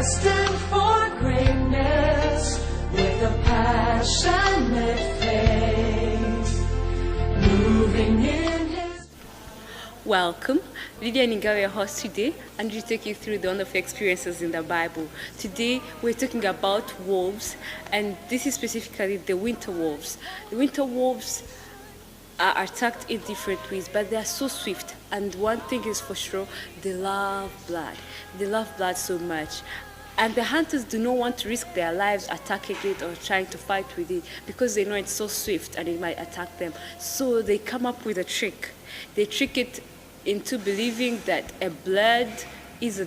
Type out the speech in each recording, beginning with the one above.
destined for greatness with a passionate faith, moving in His. Welcome, Lydia Ningawe, your host today, and we take you through the wonderful experiences in the Bible. Today, we're talking about wolves, and this is specifically the winter wolves. The winter wolves are attacked in different ways, but they are so swift. And one thing is for sure, they love blood. They love blood so much. And the hunters do not want to risk their lives attacking it or trying to fight with it because they know it's so swift and it might attack them. So they come up with a trick. They trick it into believing that a blood is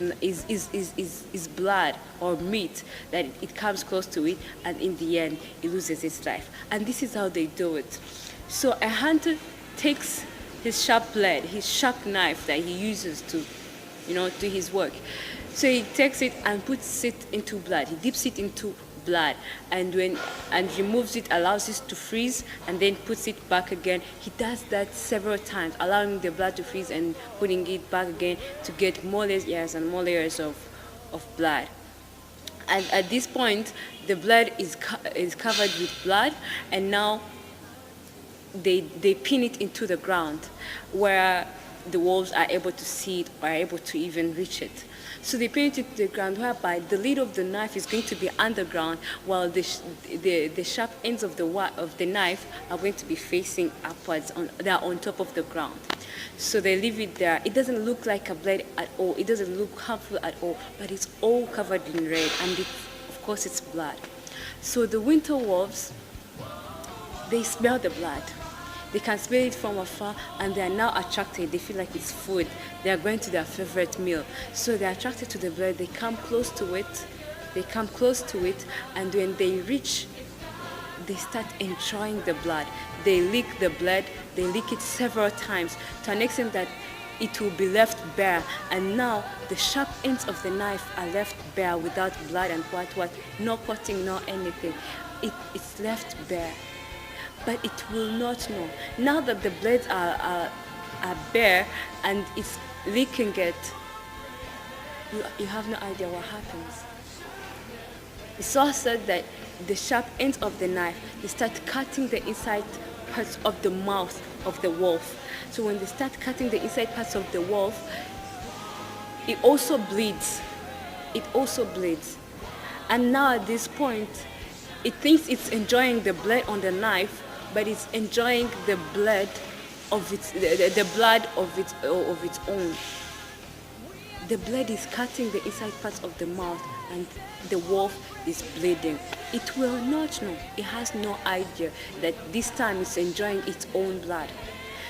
blood or meat, that it comes close to it, and in the end, it loses its life. And this is how they do it. So a hunter takes his sharp blade, his sharp knife that he uses to, do his work. So he takes it and puts it into blood. He dips it into blood, and removes it, allows it to freeze, and then puts it back again. He does that several times, allowing the blood to freeze and putting it back again to get more layers and more layers of blood. And at this point, the blood is covered with blood, and now they pin it into the ground where the wolves are able to see it or are able to even reach it. So they pin it into the ground whereby the lead of the knife is going to be underground, while the sharp ends of the knife are going to be facing upwards. They are on top of the ground. So they leave it there. It doesn't look like a blade at all. It doesn't look harmful at all, but it's all covered in red, and of course it's blood. So the winter wolves, they smell the blood. They can smell it from afar, and they are now attracted. They feel like it's food. They are going to their favorite meal. So they are attracted to the blood. They come close to it. And when they reach, they start enjoying the blood. They lick the blood. They lick it several times to an extent that it will be left bare. And now the sharp ends of the knife are left bare without blood and what, no cutting, no anything. It's left bare. But it will not know. Now that the blades are bare and it's licking it, you have no idea what happens. It's also said that the sharp ends of the knife, they start cutting the inside parts of the mouth of the wolf. So when they start cutting the inside parts of the wolf, it also bleeds. And now at this point, it thinks it's enjoying the blood on the knife, but it's enjoying the blood of the blood of its own. The blood is cutting the inside parts of the mouth, and the wolf is bleeding. It will not know. It has no idea that this time it's enjoying its own blood.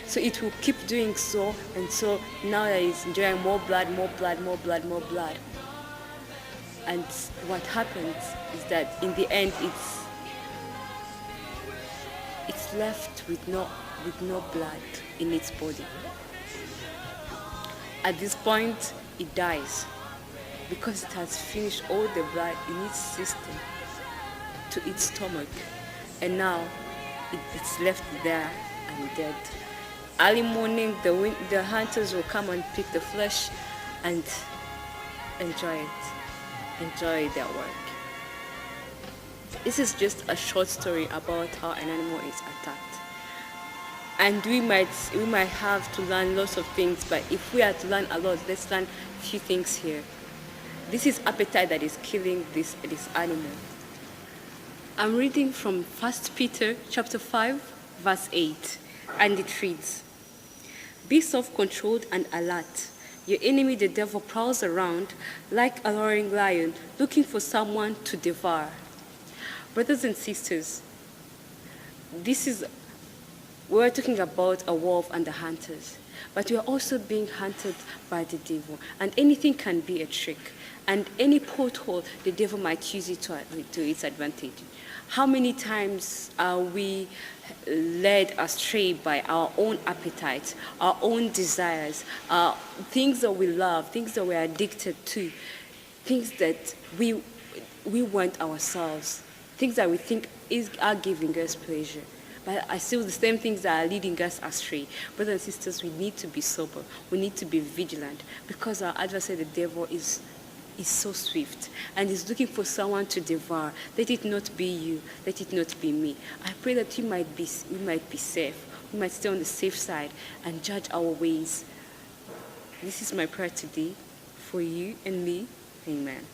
So it will keep doing so, and so now that it's enjoying more blood. And what happens is that in the end, it's left with no blood in its body. At this point, it dies because it has finished all the blood in its system to its stomach, and now it's left there and dead. Early morning, the hunters will come and pick the flesh and enjoy their work. This is just a short story about how an animal is attacked. And we might have to learn lots of things, but if we are to learn a lot, let's learn a few things here. This is appetite that is killing this animal. I'm reading from 1 Peter chapter 5, verse 8, and it reads, "Be self-controlled and alert. Your enemy, the devil, prowls around like a roaring lion, looking for someone to devour." Brothers and sisters, we're talking about a wolf and the hunters, but we are also being hunted by the devil, and anything can be a trick, and any porthole the devil might use it to its advantage. How many times are we led astray by our own appetites, our own desires, things that we love, things that we're addicted to, things that we want ourselves, things that we think are giving us pleasure. But I still the same things that are leading us astray. Brothers and sisters, we need to be sober. We need to be vigilant, because our adversary, the devil, is is so swift and is looking for someone to devour. Let it not be you. Let it not be me. I pray that we might be safe. We might stay on the safe side and judge our ways. This is my prayer today for you and me. Amen.